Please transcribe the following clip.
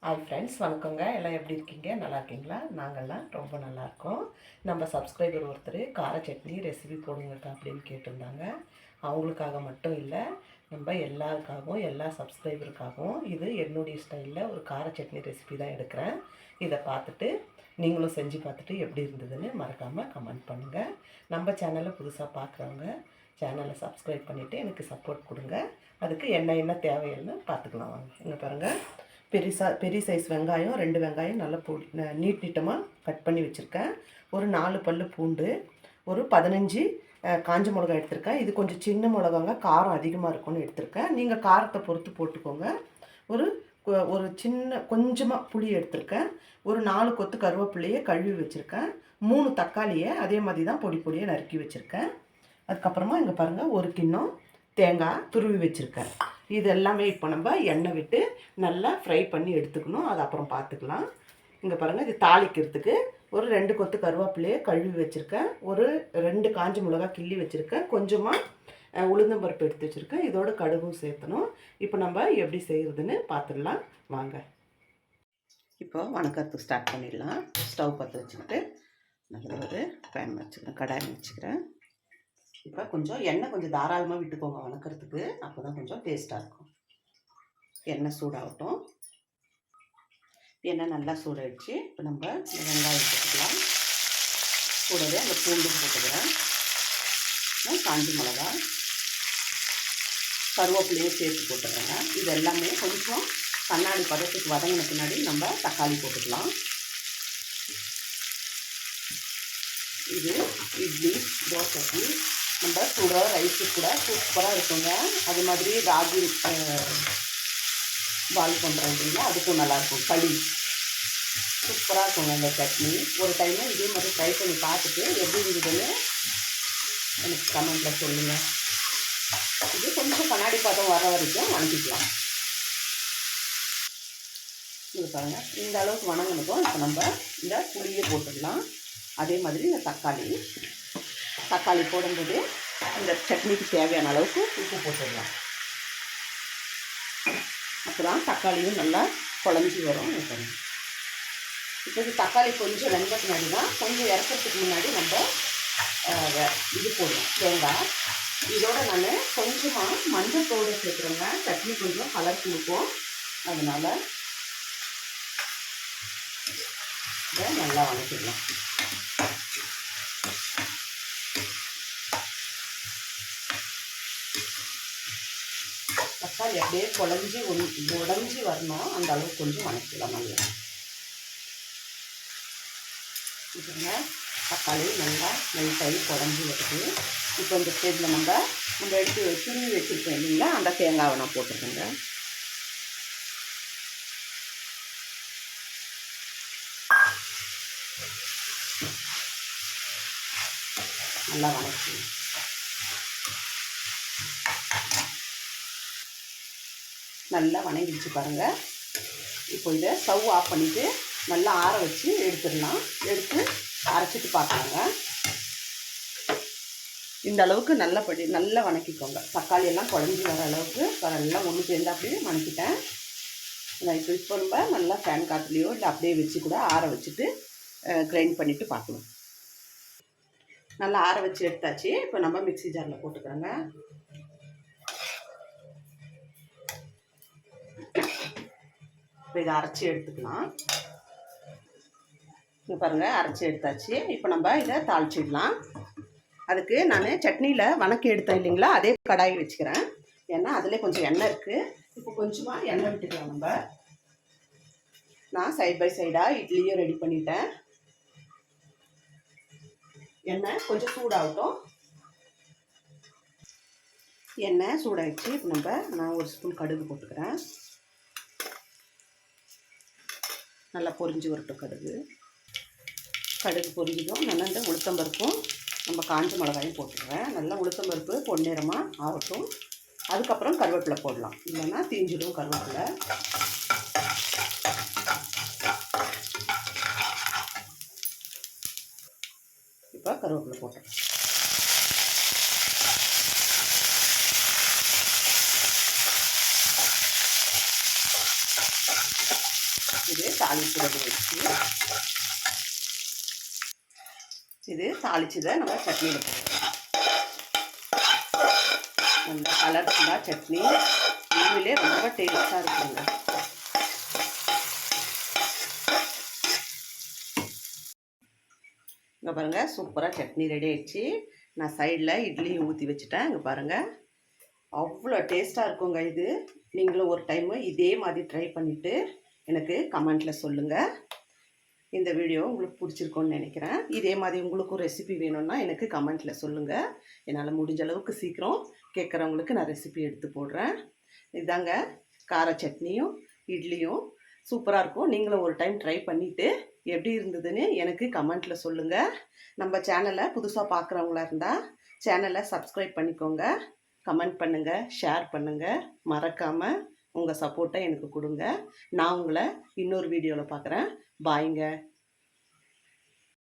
Hi friends, வணக்கங்க. எல்லாம் எப்படி இருக்கீங்க? நல்லா இருக்கீங்களா? நாங்கள்லாம் ரொம்ப நல்லாயிருக்கோம். நம்ம சப்ஸ்கிரைபர் ஒருத்தர் கார சட்னி ரெசிபி போடுங்கக்கா அப்படின்னு கேட்டிருந்தாங்க. அவங்களுக்காக மட்டும் இல்லை, நம்ம எல்லாருக்காகவும் எல்லா சப்ஸ்கிரைபருக்காகவும் இது என்னுடைய ஸ்டைலில் ஒரு கார சட்னி ரெசிபி தான் எடுக்கிறேன். இதை பார்த்துட்டு நீங்களும் செஞ்சு பார்த்துட்டு எப்படி இருந்ததுன்னு மறக்காமல் கமெண்ட் பண்ணுங்கள். நம்ம சேனலை புதுசாக பார்க்குறவங்க சேனலை சப்ஸ்கிரைப் பண்ணிவிட்டு எனக்கு சப்போர்ட் கொடுங்க. அதுக்கு என்ன தேவைன்னு பார்த்துக்கலாம் வாங்க. இங்கே பாருங்கள், பெரிய சைஸ் வெங்காயம் 2 வெங்காயம் நல்லா நீட்டமாக கட் பண்ணி வச்சுருக்கேன். ஒரு 4 பல் பூண்டு, ஒரு 15 காஞ்ச மிளகாய் எடுத்திருக்கேன். இது கொஞ்சம் சின்ன மிளகாங்க, காரம் அதிகமாக இருக்கும்னு எடுத்திருக்கேன். நீங்கள் காரத்தை பொறுத்து போட்டுக்கோங்க. ஒரு ஒரு கொஞ்சமாக புளி எடுத்திருக்கேன். ஒரு 4 கொத்து கருவேப்பிலையை கழுவி வச்சுருக்கேன். 3 தக்காளியை அதே மாதிரி தான் பொடியாக நறுக்கி வச்சுருக்கேன். அதுக்கப்புறமா இங்கே பாருங்கள், ஒரு கிண்ணம் தேங்காய் துருவி வச்சுருக்கேன். இது எல்லாமே இப்போ நம்ம எண்ணெய் விட்டு நல்லா ஃப்ரை பண்ணி எடுத்துக்கணும். அது அப்புறம் பார்த்துக்கலாம். இங்கே பாருங்கள், இது தாளிக்கிறதுக்கு ஒரு 2 கொத்து கருவேப்பிலையை கழுவி வச்சுருக்கேன். ஒரு 2 காஞ்ச மிளகாய் கிள்ளி வச்சுருக்கேன். கொஞ்சமாக உளுந்தம்பருப்பு எடுத்து வச்சுருக்கேன். இதோட கடுகும் சேர்த்தணும். இப்போ நம்ம எப்படி செய்கிறதுன்னு பார்த்துடலாம் வாங்க. இப்போ வணக்கத்துக்கு ஸ்டார்ட் பண்ணிடலாம். ஸ்டவ் பற்ற வச்சுக்கிட்டு நல்ல ஒரு பேன் வச்சுக்கிறேன், கடாய் வச்சுக்கிறேன். இப்போ எண்ணெய் தாராளமாக விட்டுக்கோங்க வணக்கிறதுக்கு. அப்போ தான் கொஞ்சம் டேஸ்ட்டாக இருக்கும். எண்ணெய் சூடாகட்டும். எண்ணெய் நல்லா சூடாகிடுச்சு. இப்போ நம்ம வெங்காயம் போட்டுக்கலாம். கூடவே அந்த பூண்டு போட்டுக்கிறேன். காஞ்சி மிளகா, கருவேப்பிலையும் சேர்த்து போட்டுக்கிறேங்க. இது எல்லாமே கொஞ்சம் கண்ணாடி பதத்துக்கு வதங்கின பின்னாடி நம்ம தக்காளி போட்டுக்கலாம். இது இட்லி தோசைக்கு நம்ம சுட ரைஸு கூட சூப்பராக இருக்குங்க. அது மாதிரி ராகி பால் பண்ணுறோம் அப்படின்னா அதுக்கும் நல்லாயிருக்கும். களி சூப்பராக இருக்குங்க இந்த சட்னி. ஒரு டைமு இதே மாதிரி ட்ரை பண்ணி பார்த்துட்டு எப்படி இருந்ததுன்னு எனக்கு கமெண்ட்டில் சொல்லுங்கள். இது கொஞ்சம் கண்ணாடி பதம் வர வரைக்கும் வணக்கிக்கலாம். இது பாருங்கள், இந்த அளவுக்கு வணங்கினதும் இப்போ நம்ம இந்த புளியை போட்டுடலாம். அதே மாதிரி இந்த தக்காளி போடும்போது இந்த சட்னிக்கு தேவையான அளவுக்கு உப்பு போட்டுடலாம். அப்போ தான் தக்காளியும் நல்லா குழஞ்சி வரும். இப்போ இது தக்காளி கொஞ்சம் வெந்த பின்னாடி தான், கொஞ்சம் இறக்கிறதுக்கு முன்னாடி நம்ம இது போடுவோம், தேங்காய். இதோட நான் கொஞ்சமாக மஞ்சள் பவுடர் சேர்க்குறேங்க. சட்னி கொஞ்சம் கலர் கொடுக்கும். அதனால் இதை நல்லா வணக்கிடலாம். தக்காளி அப்படியே உடஞ்சி வரணும். அந்த அளவுக்கு கொஞ்சம் வணக்கிடலாம் நல்லா. இதுங்க தக்காளி நல்லா நைட்டாகி குடஞ்சி வருது. இப்போ இந்த ஸ்டேஜில் நம்ம எடுத்து துருவி வச்சுருக்கோம் இல்லைங்களா, அந்த தேங்காவை நான் போட்டுருக்கேங்க. நல்லா வணக்கி நல்லா வணங்கிடுச்சு பாருங்கள். இப்போ இதை ஸ்டவ் ஆஃப் பண்ணிவிட்டு நல்லா ஆற வச்சு எடுத்துடலாம். எடுத்து அரைச்சிட்டு பார்க்கலாங்க. இந்த அளவுக்கு நல்லா வணக்கிக்கோங்க. தக்காளி எல்லாம் குழஞ்சி வர அளவுக்கு நல்லா ஒன்று சேர்ந்து அப்படியே வணக்கிட்டேன். நான் இப்போ நம்ம நல்லா ஃபேன் காற்றுலையோ இல்லை அப்படியே வச்சு கூட ஆற வச்சுட்டு கிரைண்ட் பண்ணிவிட்டு பார்க்கலாம். நல்லா ஆற வச்சு எடுத்தாச்சு. இப்போ நம்ம மிக்ஸி ஜாரில் போட்டுக்கிறோங்க. இப்போ இதை அரைச்சி எடுத்துக்கலாம். இங்கே பாருங்கள், அரைச்சி எடுத்தாச்சு. இப்போ நம்ம இதை தாளிச்சிடலாம். அதுக்கு நான் சட்னியில் வணக்கி எடுத்தேன் இல்லைங்களா, அதே கடாய் வச்சுக்கிறேன். ஏன்னா அதிலே கொஞ்சம் எண்ணெய் இருக்குது. இப்போ கொஞ்சமாக எண்ணெய் விட்டுக்கலாம் நம்ம. நான் சைட் பை சைடாக இட்லியும் ரெடி பண்ணிட்டேன். எண்ணெய் கொஞ்சம் சூடாகட்டும். எண்ணெய் சூடாகிடுச்சு. இப்போ நான் ஒரு ஸ்பூன் கடுகு போட்டுக்கிறேன். நல்லா பொரிஞ்சு வரட்டும் கடுகு பொரிஞ்சதும் நல்லா இந்த உளுத்தம்பருப்பும் நம்ம காஞ்ச மிளகாயும் போட்டுக்கிறேன். நல்லா உளுத்தம்பருப்பு பொன்னிறமாக ஆகட்டும். அதுக்கப்புறம் கருவேப்பிலை போடலாம், இல்லைன்னா தீஞ்சிடும் கருவேப்பிலை. இப்போ கருவேப்பிலை போட்டேன். தாளிப்பு வச்சு இது தாளிச்சதை நம்ம சட்னியில் போடுறோம். அந்த கலர்ஃபுல்லாக சட்னி உண்மையிலே ரொம்ப டேஸ்ட்டாக இருக்குங்க. இங்கே பாருங்கள், சூப்பராக சட்னி ரெடி ஆயிடுச்சு. நான் சைடில் இட்லியும் ஊற்றி வச்சுட்டேன். இங்கே பாருங்கள், அவ்வளோ டேஸ்ட்டாக இருக்குங்க. இது நீங்களும் ஒரு டைமு இதே மாதிரி ட்ரை பண்ணிவிட்டு எனக்கு கமெண்ட்டில் சொல்லுங்கள். இந்த வீடியோ உங்களுக்கு பிடிச்சிருக்கோன்னு நினைக்கிறேன். இதே மாதிரி உங்களுக்கும் ரெசிபி வேணும்னா எனக்கு கமெண்ட்டில் சொல்லுங்கள். என்னால் முடிஞ்ச அளவுக்கு சீக்கிரம் கேட்குறவங்களுக்கு நான் ரெசிபி எடுத்து போடுறேன். இதாங்க கார சட்னியும் இட்லியும் சூப்பராக இருக்கும். நீங்களும் ஒரு டைம் ட்ரை பண்ணிவிட்டு எப்படி இருந்ததுன்னு எனக்கு கமெண்ட்டில் சொல்லுங்கள். நம்ம சேனலை புதுசாக பார்க்குறவங்களா இருந்தால் சேனலை சப்ஸ்கிரைப் பண்ணிக்கோங்க. கமெண்ட் பண்ணுங்கள், ஷேர் பண்ணுங்கள். மறக்காமல் உங்கள் சப்போர்ட்டை எனக்கு கொடுங்க. நான் உங்களை இன்னொரு வீடியோவில் பார்க்குறேன். பாய்ங்க.